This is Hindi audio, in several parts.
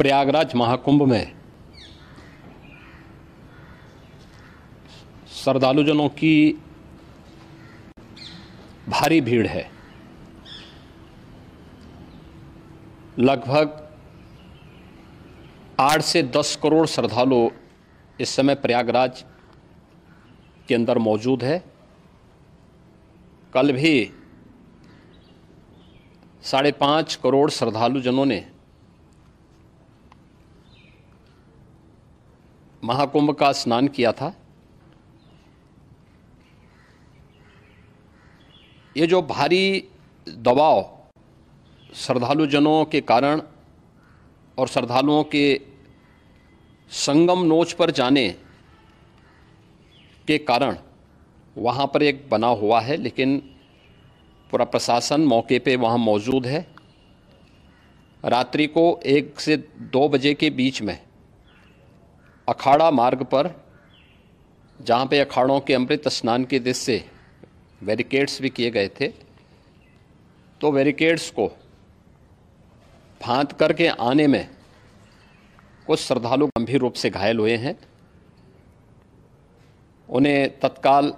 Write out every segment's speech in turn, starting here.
प्रयागराज महाकुंभ में श्रद्धालुजनों की भारी भीड़ है। लगभग 8 से 10 करोड़ श्रद्धालु इस समय प्रयागराज के अंदर मौजूद है। कल भी 5.5 करोड़ श्रद्धालुजनों ने महाकुंभ का स्नान किया था। ये जो भारी दबाव श्रद्धालुजनों के कारण और श्रद्धालुओं के संगम नोच पर जाने के कारण वहाँ पर एक बना हुआ है, लेकिन पूरा प्रशासन मौके पे वहाँ मौजूद है। रात्रि को 1 से 2 बजे के बीच में अखाड़ा मार्ग पर, जहाँ पे अखाड़ों के अमृत स्नान के दृश्य से बैरिकेड्स भी किए गए थे, तो बैरिकेड्स को फांद करके आने में कुछ श्रद्धालु गंभीर रूप से घायल हुए हैं। उन्हें तत्काल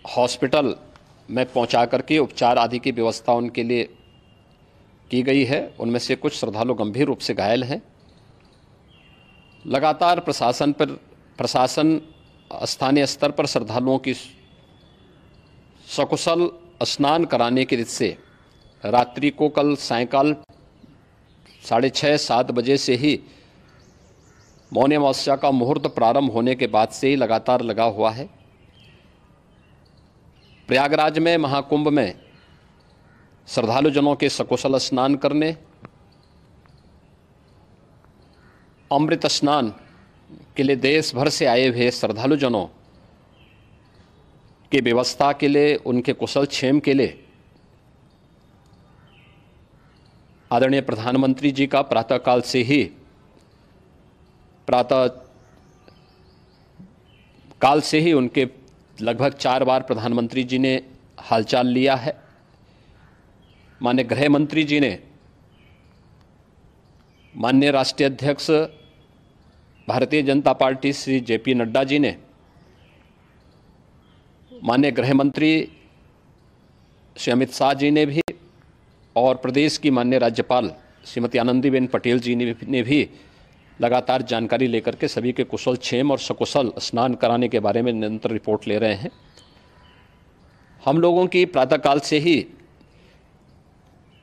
हॉस्पिटल में पहुंचा करके उपचार आदि की व्यवस्था उनके लिए की गई है। उनमें से कुछ श्रद्धालु गंभीर रूप से घायल हैं। लगातार प्रशासन स्थानीय स्तर पर श्रद्धालुओं की सकुशल स्नान कराने के दृष्टि से रात्रि को कल सायंकाल 6:30-7 बजे से ही मौनी अमावस्या का मुहूर्त प्रारंभ होने के बाद से ही लगातार लगा हुआ है। प्रयागराज में महाकुंभ में श्रद्धालुजनों के सकुशल स्नान करने, अमृत स्नान के लिए देश भर से आए हुए श्रद्धालुजनों की व्यवस्था के लिए, उनके कुशल क्षेम के लिए आदरणीय प्रधानमंत्री जी का प्रातःकाल से ही उनके लगभग 4 बार प्रधानमंत्री जी ने हालचाल लिया है। माननीय गृह मंत्री जी ने, माननीय राष्ट्रीय अध्यक्ष भारतीय जनता पार्टी श्री JP नड्डा जी ने, माननीय गृह मंत्री श्री अमित शाह जी ने भी, और प्रदेश की माननीय राज्यपाल श्रीमती आनंदीबेन पटेल जी ने भी लगातार जानकारी लेकर के सभी के कुशल क्षेम और सकुशल स्नान कराने के बारे में निरंतर रिपोर्ट ले रहे हैं। हम लोगों की प्रातःकाल से ही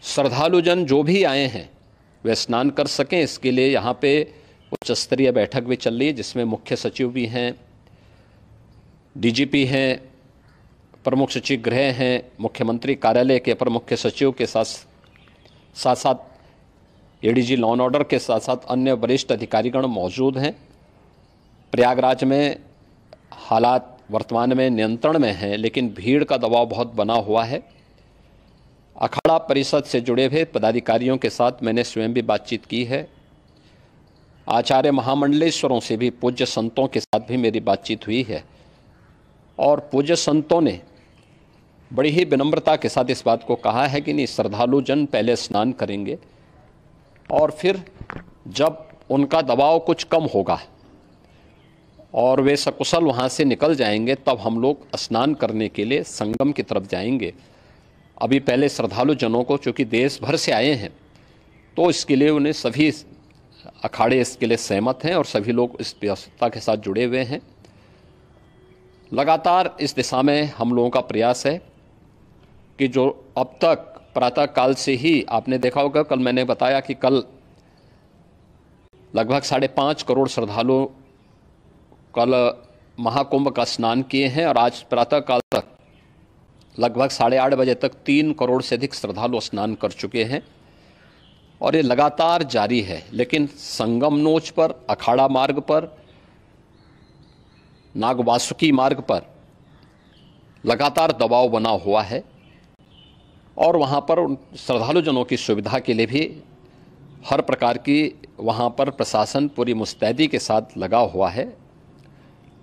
श्रद्धालुजन जो भी आए हैं वे स्नान कर सकें, इसके लिए यहाँ पे उच्च स्तरीय बैठक भी चल रही है, जिसमें मुख्य सचिव भी हैं, DGP हैं, प्रमुख सचिव गृह हैं, मुख्यमंत्री कार्यालय के अपर मुख्य सचिव के साथ साथ ADG लॉ एंड ऑर्डर के साथ साथ अन्य वरिष्ठ अधिकारीगण मौजूद हैं। प्रयागराज में हालात वर्तमान में नियंत्रण में हैं, लेकिन भीड़ का दबाव बहुत बना हुआ है। अखाड़ा परिषद से जुड़े हुए पदाधिकारियों के साथ मैंने स्वयं भी बातचीत की है। आचार्य महामंडलेश्वरों से भी, पूज्य संतों के साथ भी मेरी बातचीत हुई है, और पूज्य संतों ने बड़ी ही विनम्रता के साथ इस बात को कहा है कि नहीं, श्रद्धालुजन पहले स्नान करेंगे और फिर जब उनका दबाव कुछ कम होगा और वे सकुशल वहाँ से निकल जाएंगे, तब हम लोग स्नान करने के लिए संगम की तरफ जाएंगे। अभी पहले श्रद्धालुजनों को, चूँकि देश भर से आए हैं, तो इसके लिए उन्हें सभी अखाड़े इसके लिए सहमत हैं और सभी लोग इस व्यवस्था के साथ जुड़े हुए हैं। लगातार इस दिशा में हम लोगों का प्रयास है कि जो अब तक प्रातःकाल से ही आपने देखा होगा, कल मैंने बताया कि कल लगभग 5.5 करोड़ श्रद्धालु कल महाकुंभ का स्नान किए हैं, और आज प्रातःकाल तक लगभग 8:30 बजे तक 3 करोड़ से अधिक श्रद्धालु स्नान कर चुके हैं, और ये लगातार जारी है। लेकिन संगम नोच पर, अखाड़ा मार्ग पर, नागवासुकी मार्ग पर लगातार दबाव बना हुआ है, और वहाँ पर श्रद्धालुजनों की सुविधा के लिए भी हर प्रकार की वहाँ पर प्रशासन पूरी मुस्तैदी के साथ लगा हुआ है।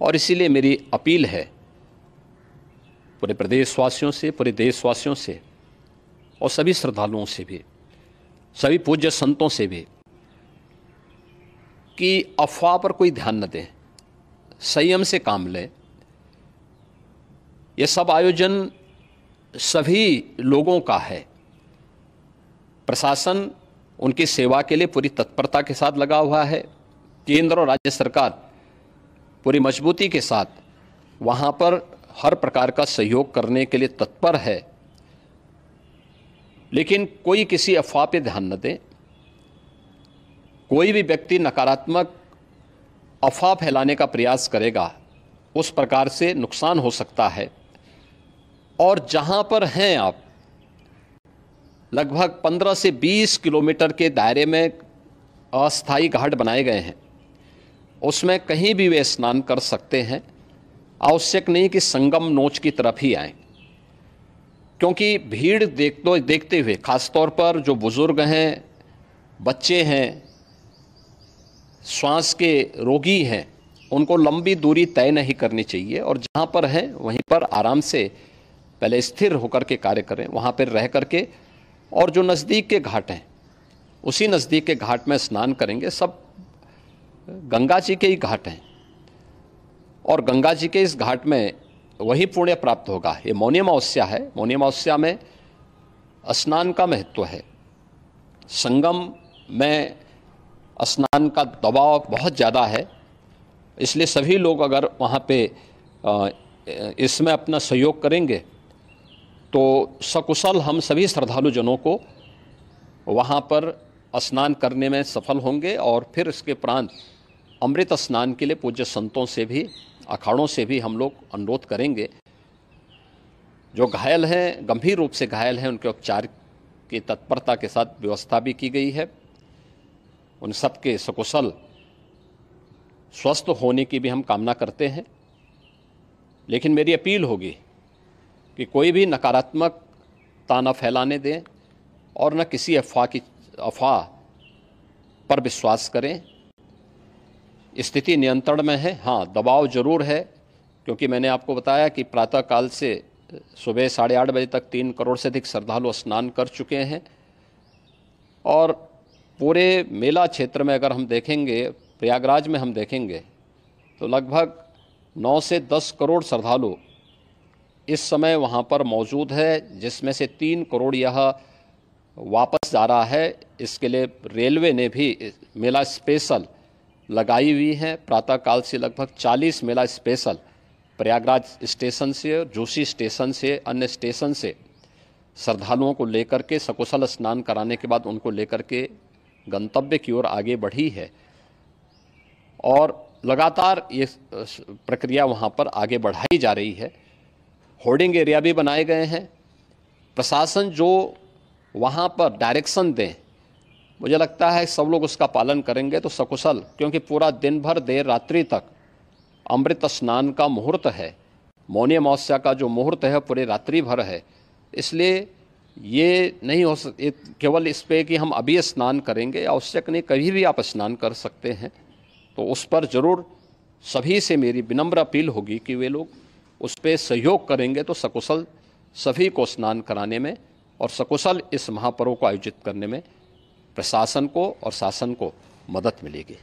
और इसीलिए मेरी अपील है पूरे प्रदेशवासियों से, पूरे देशवासियों से और सभी श्रद्धालुओं से भी सभी पूज्य संतों से भी कि अफवाह पर कोई ध्यान न दें, संयम से काम लें। ये सब आयोजन सभी लोगों का है। प्रशासन उनकी सेवा के लिए पूरी तत्परता के साथ लगा हुआ है। केंद्र और राज्य सरकार पूरी मजबूती के साथ वहाँ पर हर प्रकार का सहयोग करने के लिए तत्पर है। लेकिन कोई किसी अफवाह पे ध्यान न दें। कोई भी व्यक्ति नकारात्मक अफवाह फैलाने का प्रयास करेगा, उस प्रकार से नुकसान हो सकता है। और जहाँ पर हैं आप, लगभग 15 से 20 किलोमीटर के दायरे में अस्थायी घाट बनाए गए हैं, उसमें कहीं भी वे स्नान कर सकते हैं। आवश्यक नहीं कि संगम नोच की तरफ ही आएं, क्योंकि भीड़ देखते हुए खासतौर पर जो बुजुर्ग हैं, बच्चे हैं, श्वास के रोगी हैं, उनको लंबी दूरी तय नहीं करनी चाहिए। और जहाँ पर हैं वहीं पर आराम से पहले स्थिर होकर के कार्य करें, वहाँ पर रह करके। और जो नज़दीक के घाट हैं, उसी नज़दीक के घाट में स्नान करेंगे। सब गंगा जी के ही घाट हैं और गंगा जी के इस घाट में वही पुण्य प्राप्त होगा। ये मौनी अमावस्या है। मौनी अमावस्या में स्नान का महत्व है। संगम में स्नान का दबाव बहुत ज़्यादा है, इसलिए सभी लोग अगर वहाँ पे इसमें अपना सहयोग करेंगे तो सकुशल हम सभी श्रद्धालु जनों को वहाँ पर स्नान करने में सफल होंगे। और फिर इसके उपरांत अमृत स्नान के लिए पूज्य संतों से भी, अखाड़ों से भी हम लोग अनुरोध करेंगे। जो घायल हैं, गंभीर रूप से घायल हैं, उनके उपचार की तत्परता के साथ व्यवस्था भी की गई है। उन सबके सकुशल स्वस्थ होने की भी हम कामना करते हैं। लेकिन मेरी अपील होगी कि कोई भी नकारात्मकता न फैलाने दें और न किसी अफवाह पर विश्वास करें। स्थिति नियंत्रण में है। हाँ, दबाव जरूर है, क्योंकि मैंने आपको बताया कि प्रातःकाल से सुबह 8:30 बजे तक 3 करोड़ से अधिक श्रद्धालु स्नान कर चुके हैं। और पूरे मेला क्षेत्र में अगर हम देखेंगे, प्रयागराज में हम देखेंगे तो लगभग 9 से 10 करोड़ श्रद्धालु इस समय वहाँ पर मौजूद है, जिसमें से 3 करोड़ यह वापस जा रहा है। इसके लिए रेलवे ने भी मेला स्पेशल लगाई हुई है। प्रातःकाल से लगभग 40 मेला स्पेशल प्रयागराज स्टेशन से और जोशी स्टेशन से, अन्य स्टेशन से श्रद्धालुओं को लेकर के सकुशल स्नान कराने के बाद उनको लेकर के गंतव्य की ओर आगे बढ़ी है। और लगातार ये प्रक्रिया वहाँ पर आगे बढ़ाई जा रही है। होर्डिंग एरिया भी बनाए गए हैं। प्रशासन जो वहाँ पर डायरेक्शन दें, मुझे लगता है सब लोग उसका पालन करेंगे तो सकुशल, क्योंकि पूरा दिन भर देर रात्रि तक अमृत स्नान का मुहूर्त है। मौनी अमावस्या का जो मुहूर्त है पूरे रात्रि भर है। इसलिए ये नहीं हो केवल इस पे कि हम अभी स्नान करेंगे, आवश्यक नहीं, कभी भी आप स्नान कर सकते हैं। तो उस पर ज़रूर सभी से मेरी विनम्र अपील होगी कि वे लोग उस पर सहयोग करेंगे तो सकुशल सभी को स्नान कराने में और सकुशल इस महापर्व को आयोजित करने में प्रशासन को और शासन को मदद मिलेगी।